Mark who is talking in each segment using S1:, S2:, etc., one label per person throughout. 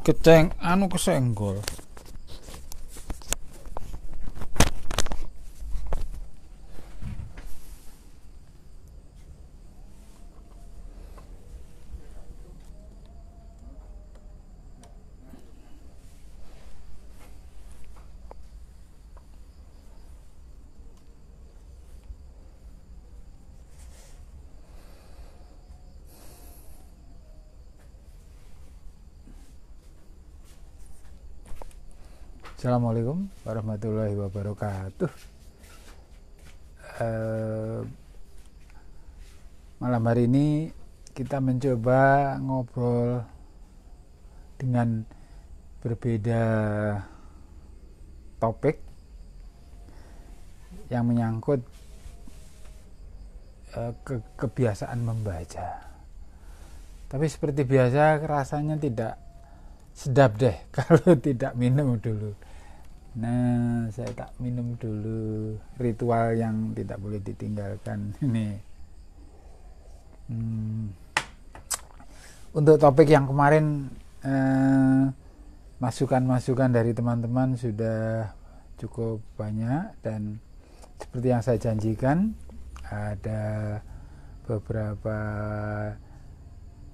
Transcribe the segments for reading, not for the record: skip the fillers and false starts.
S1: kesenggol. Assalamualaikum warahmatullahi wabarakatuh. Malam hari ini kita mencoba ngobrol dengan berbeda topik yang menyangkut kebiasaan membaca. Tapi seperti biasa rasanya tidak sedap deh kalau tidak minum dulu. Nah, saya tak minum dulu, ritual yang tidak boleh ditinggalkan ini. Untuk topik yang kemarin, masukan-masukan dari teman-teman sudah cukup banyak, dan seperti yang saya janjikan, ada beberapa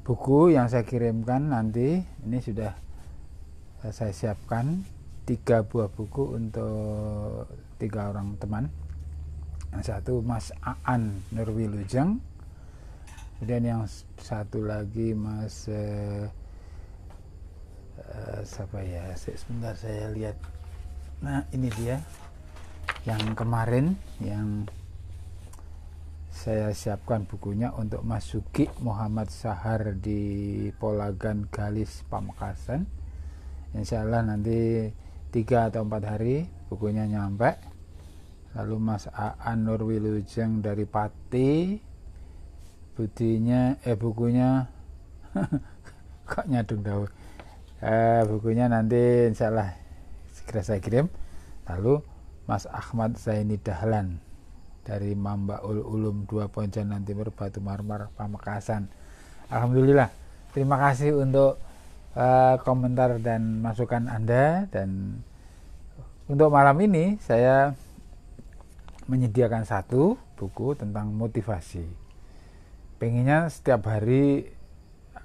S1: buku yang saya kirimkan nanti. Ini sudah saya siapkan 3 buah buku untuk 3 orang teman. Yang satu Mas Aan Nurwilujeng, kemudian yang satu lagi Mas siapa ya, sebentar saya lihat. Nah, ini dia yang kemarin yang saya siapkan bukunya untuk Mas Sugi Muhammad Sahar di Polagan Galis Pamekasan. Insya Allah nanti 3 atau 4 hari bukunya nyampe. Lalu Mas Aan Nurwilujeng dari Pati, bukunya kok nyadung daun. Bukunya nanti insya Allah segera saya kirim. Lalu Mas Ahmad Zaini Dahlan dari Mambaul Ulum 2 Pontianan Timur Batu Marmar Pamekasan. Alhamdulillah, terima kasih untuk komentar dan masukan Anda. Dan untuk malam ini saya menyediakan 1 buku tentang motivasi. Pengennya setiap hari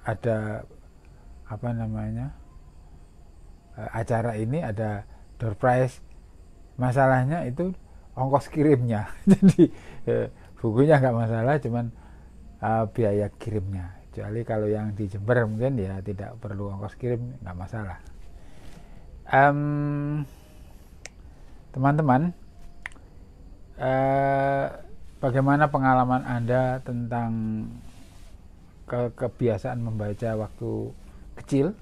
S1: ada acara ini, ada door prize. Masalahnya itu ongkos kirimnya. Jadi bukunya nggak masalah, cuman biaya kirimnya. Kecuali kalau yang di Jember mungkin ya tidak perlu ongkos kirim, nggak masalah. Teman-teman, bagaimana pengalaman Anda tentang kebiasaan membaca waktu kecil?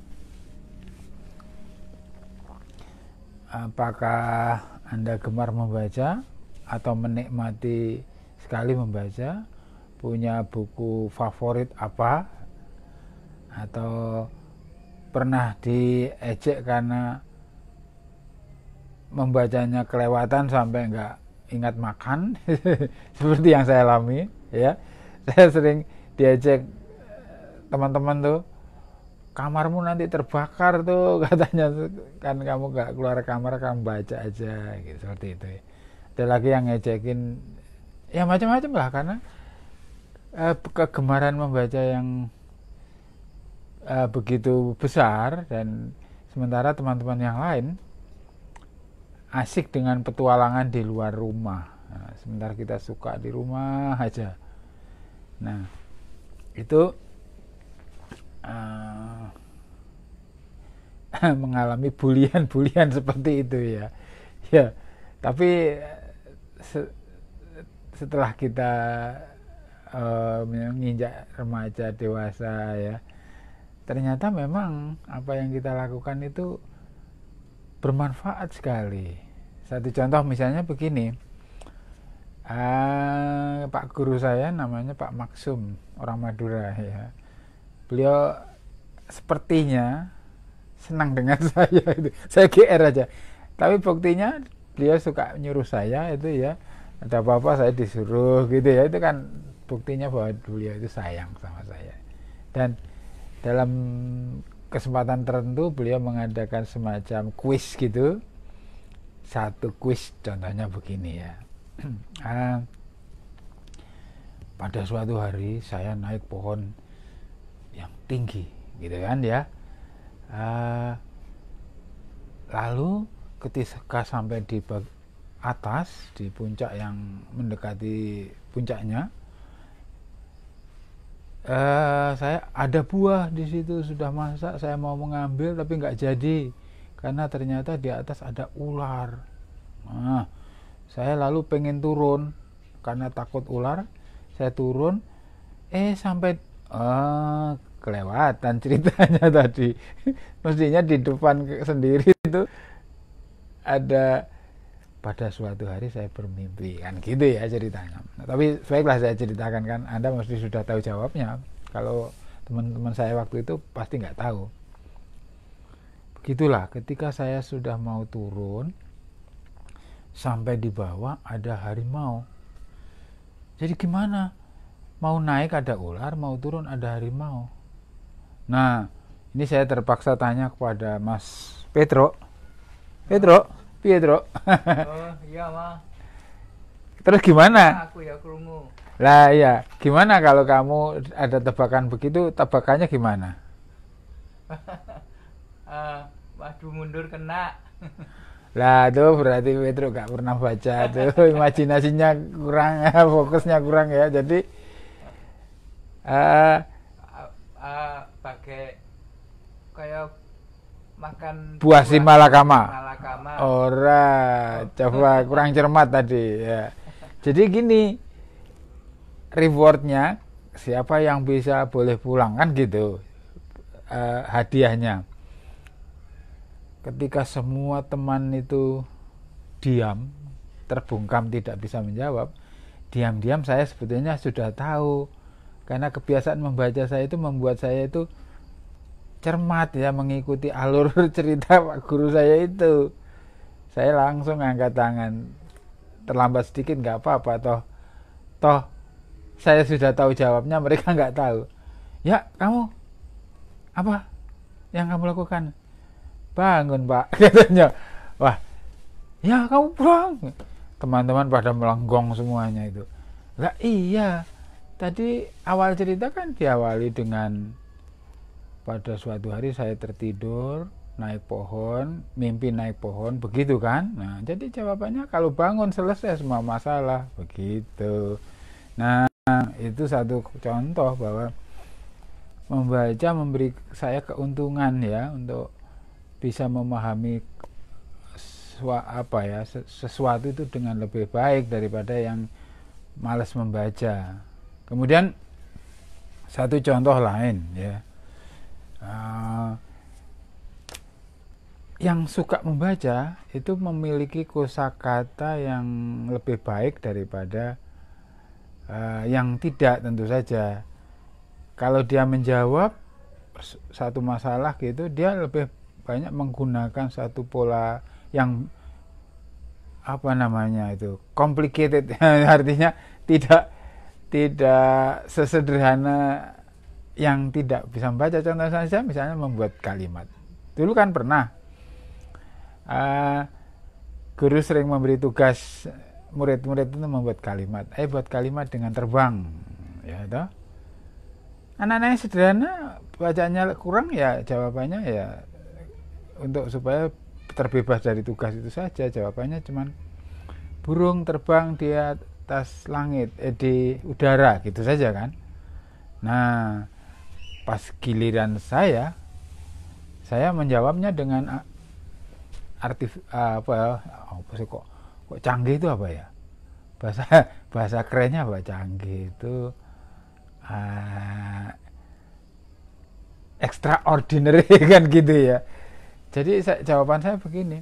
S1: Apakah Anda gemar membaca atau menikmati sekali membaca? Punya buku favorit apa? Atau pernah diejek karena membacanya kelewatan sampai nggak ingat makan? Seperti yang saya alami, ya. Saya sering diejek teman-teman tuh, kamarmu nanti terbakar tuh katanya, kan kamu nggak keluar kamar, kamu baca aja gitu, seperti itu. Ada lagi yang ngejekin ya macam-macam lah, karena kegemaran membaca yang begitu besar, dan sementara teman-teman yang lain asik dengan petualangan di luar rumah. Nah, sementara kita suka di rumah aja. Nah, itu mengalami bulian-bulian seperti itu ya. Ya, tapi setelah kita menginjak remaja dewasa ya, ternyata memang apa yang kita lakukan itu bermanfaat sekali. Satu contoh misalnya begini, Pak guru saya namanya Pak Maksum, orang Madura ya. Beliau sepertinya senang dengan saya itu. Saya GR aja. Tapi buktinya beliau suka nyuruh saya itu ya. Ada apa-apa saya disuruh gitu ya. Itu kan buktinya bahwa beliau itu sayang sama saya. Dan dalam kesempatan tertentu beliau mengadakan semacam kuis gitu. Satu kuis contohnya begini ya. Pada suatu hari saya naik pohon yang tinggi gitu kan ya. Lalu ketika sampai di atas, di puncak yang mendekati puncaknya, saya ada buah di situ sudah masak, saya mau mengambil tapi nggak jadi karena ternyata di atas ada ular. Nah, saya lalu pengen turun karena takut ular, saya turun, sampai kelewatan ceritanya tadi. Mestinya di depan sendiri itu ada. Pada suatu hari saya bermimpi, kan gitu ya ceritanya. Nah, tapi baiklah saya ceritakan, kan Anda mesti sudah tahu jawabnya. Kalau teman-teman saya waktu itu pasti nggak tahu. Begitulah, ketika saya sudah mau turun, sampai di bawah ada harimau. Jadi gimana? Mau naik ada ular, mau turun ada harimau. Nah, ini saya terpaksa tanya kepada Mas Pedro. Pedro, Pietro.
S2: Oh iya mah.
S1: Terus gimana?
S2: Aku ya krungu.
S1: Lah iya, gimana kalau kamu ada tebakan begitu, tebakannya gimana?
S2: Maju mundur kena.
S1: Lah tuh berarti Pietro gak pernah baca tuh, imajinasinya kurang, fokusnya kurang ya. Jadi
S2: pakai kayak makan
S1: buah si malakama.
S2: Malakama.
S1: Ora, coba kurang cermat tadi ya. Jadi gini, rewardnya siapa yang bisa boleh pulang, kan gitu. Hadiahnya. Ketika semua teman itu diam, terbungkam, tidak bisa menjawab, diam-diam saya sebetulnya sudah tahu. Karena kebiasaan membaca saya itu membuat saya itu cermat ya, mengikuti alur cerita Pak Guru saya itu. Saya langsung angkat tangan, terlambat sedikit nggak apa-apa, toh saya sudah tahu jawabnya, mereka nggak tahu. Ya, kamu apa yang kamu lakukan? Bangun Pak, katanya. Wah, ya kamu pulang. Teman-teman pada melenggong semuanya itu. Lah iya, tadi awal cerita kan diawali dengan pada suatu hari saya tertidur naik pohon, mimpi naik pohon, begitu kan? Nah, jadi jawabannya kalau bangun selesai semua masalah, begitu. Nah, itu satu contoh bahwa membaca memberi saya keuntungan ya untuk bisa memahami sesuatu itu dengan lebih baik daripada yang malas membaca. Kemudian satu contoh lain ya, yang suka membaca itu memiliki kosakata yang lebih baik daripada yang tidak, tentu saja. Kalau dia menjawab satu masalah gitu, dia lebih banyak menggunakan satu pola yang complicated, artinya tidak sesederhana yang tidak bisa membaca. Contoh saja misalnya membuat kalimat. Dulu kan pernah guru sering memberi tugas murid-murid itu membuat kalimat. Buat kalimat dengan terbang, ya toh. Anak-anaknya sederhana, bacanya kurang, ya jawabannya ya untuk supaya terbebas dari tugas itu saja, jawabannya cuman burung terbang di atas langit, di udara, gitu saja kan. Nah, pas giliran saya menjawabnya dengan kok canggih itu apa ya, bahasa kerennya apa canggih itu, extraordinary kan gitu ya. Jadi jawaban saya begini,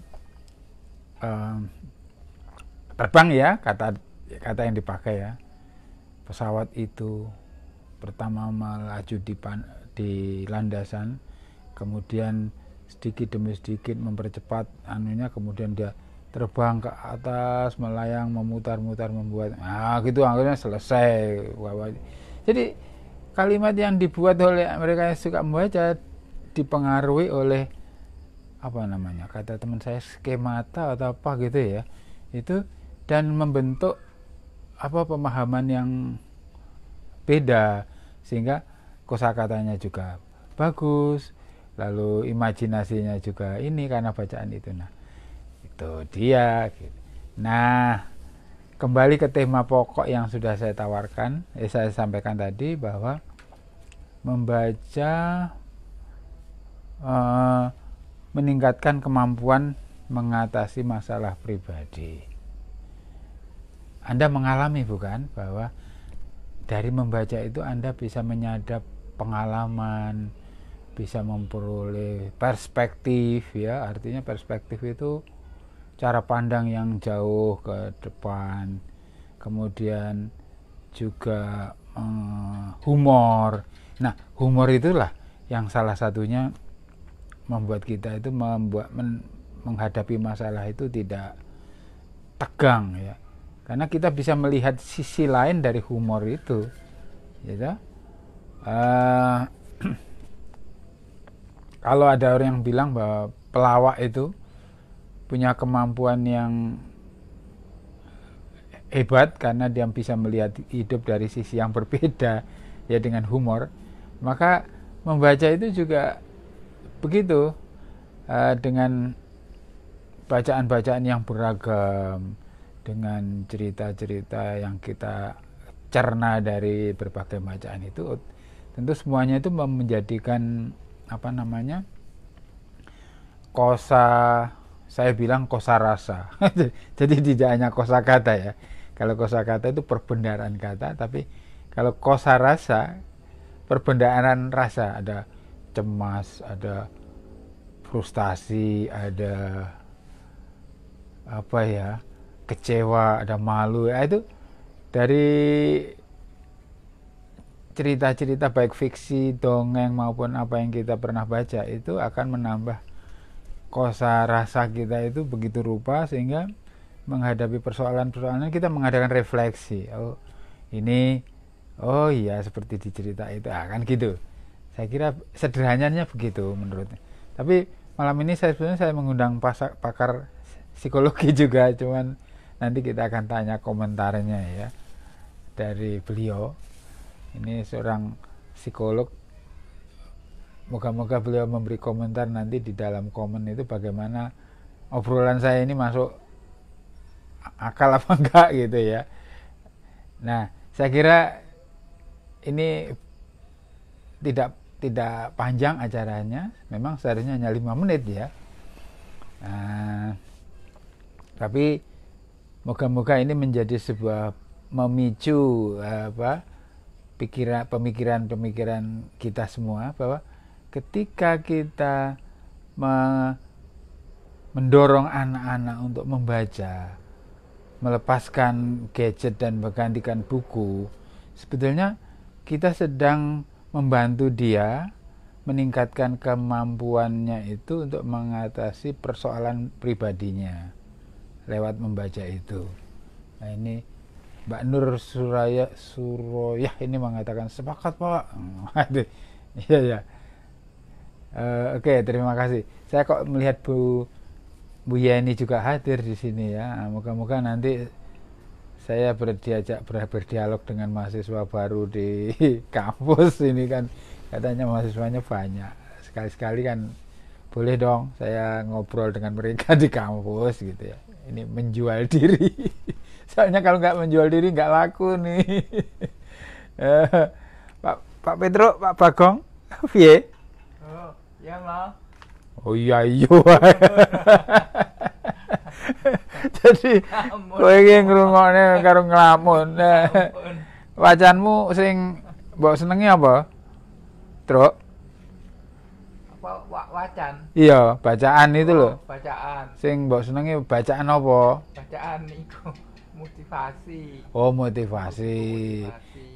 S1: terbang ya, kata yang dipakai ya. Pesawat itu pertama melaju di landasan, kemudian sedikit demi sedikit mempercepat anunya, kemudian dia terbang ke atas, melayang, memutar-mutar, membuat, gitu, akhirnya selesai. Jadi kalimat yang dibuat oleh mereka yang suka membaca dipengaruhi oleh apa namanya, kata teman saya skemata atau apa gitu ya, itu, dan membentuk apa pemahaman yang beda, sehingga kosakatanya juga bagus, lalu imajinasinya juga ini karena bacaan itu. Nah, itu dia gitu. Nah, kembali ke tema pokok yang sudah saya tawarkan, saya sampaikan tadi, bahwa membaca meningkatkan kemampuan mengatasi masalah pribadi. Anda mengalami bukan bahwa dari membaca itu Anda bisa menyadap pengalaman, bisa memperoleh perspektif ya, artinya perspektif itu cara pandang yang jauh ke depan, kemudian juga humor. Nah, humor itulah yang salah satunya membuat kita itu menghadapi masalah itu tidak tegang ya, karena kita bisa melihat sisi lain dari humor itu gitu. Kalau ada orang yang bilang bahwa pelawak itu punya kemampuan yang hebat karena dia bisa melihat hidup dari sisi yang berbeda ya dengan humor, maka membaca itu juga begitu, dengan bacaan-bacaan yang beragam, dengan cerita-cerita yang kita cerna dari berbagai bacaan itu, tentu semuanya itu menjadikan apa namanya, saya bilang kosa rasa. Jadi tidak hanya kosakata ya. Kalau kosakata itu perbendaharaan kata, tapi kalau kosa rasa, perbendaharaan rasa, ada cemas, ada frustasi, ada apa ya, kecewa, ada malu ya, itu dari cerita-cerita baik fiksi, dongeng maupun apa yang kita pernah baca itu akan menambah kosa rasa kita itu begitu rupa, sehingga menghadapi persoalan-persoalan kita mengadakan refleksi. Oh ini, oh iya seperti di cerita itu, kan gitu. Saya kira sederhananya begitu menurutnya. Tapi malam ini sebenarnya saya mengundang pakar psikologi juga, cuman nanti kita akan tanya komentarnya ya dari beliau. Ini seorang psikolog. Moga-moga beliau memberi komentar nanti di dalam komen itu bagaimana obrolan saya ini masuk akal apa enggak gitu ya. Nah, saya kira ini tidak panjang acaranya, memang seharusnya hanya 5 menit ya. Nah, tapi moga-moga ini menjadi sebuah memicu pemikiran kita semua, bahwa ketika kita mendorong anak-anak untuk membaca, melepaskan gadget dan menggantikan buku, sebetulnya kita sedang membantu dia meningkatkan kemampuannya itu untuk mengatasi persoalan pribadinya lewat membaca itu. Nah, ini Mbak Nur Suroyah ini mengatakan sepakat Pak. Iya ya. Oke, terima kasih. Saya kok melihat Bu Yeni juga hadir di sini ya. Nah, moga-moga nanti saya berdialog dengan mahasiswa baru di kampus ini kan, katanya mahasiswanya banyak. Sekali-sekali kan boleh dong saya ngobrol dengan mereka di kampus gitu ya. Ini menjual diri. Soalnya kalau nggak menjual diri nggak laku nih. Pak Pedro, Pak Bagong, piye?
S2: Oh, ya Mas.
S1: Oh iya. Jadi kowe iki ngrungokne karo nglamun. Wacanmu sing mbok senengi apa? Truk.
S2: Wacan.
S1: Iya, bacaan itu loh.
S2: Bacaan.
S1: Sing mbok senengi bacaan apa?
S2: Bacaan iku motivasi.
S1: Oh, motivasi.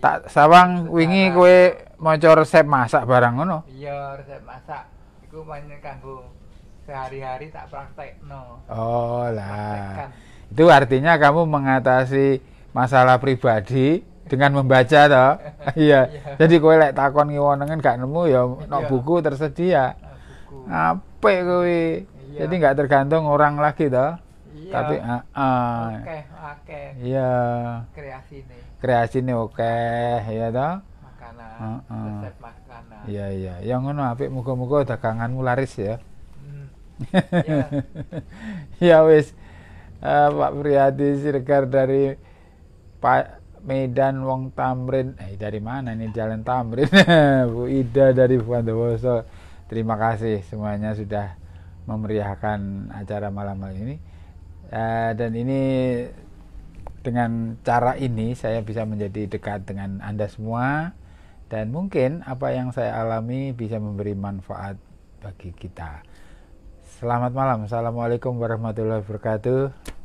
S1: Tak sawang wingi kowe maca resep masak barang ngono.
S2: Iya, resep masak iku pancen kanggo sehari-hari tak praktekno.
S1: Oh lah. Itu artinya kamu mengatasi masalah pribadi dengan membaca toh. Iya. Jadi kowe lek takon ngiwonengen gak nemu ya nok buku tersedia.
S2: tuku.
S1: Apik kuwi.
S2: Iya.
S1: Jadi nggak tergantung orang lagi toh.
S2: Iya.
S1: Tapi
S2: Oke,
S1: iya. Kreasine oke, ya toh.
S2: makanan, resep makanan.
S1: Iya. Yang ngono apik muga-muga daganganmu laris ya.
S2: Iya.
S1: Ya wis. Pak Priyadi Siregar dari Pak Medan Wong Tamrin. Dari mana ini Jalan Tamrin? Bu Ida dari Bondowoso. Terima kasih semuanya sudah memeriahkan acara malam ini. Dan ini dengan cara ini saya bisa menjadi dekat dengan Anda semua, dan mungkin apa yang saya alami bisa memberi manfaat bagi kita. Selamat malam. Assalamualaikum warahmatullahi wabarakatuh.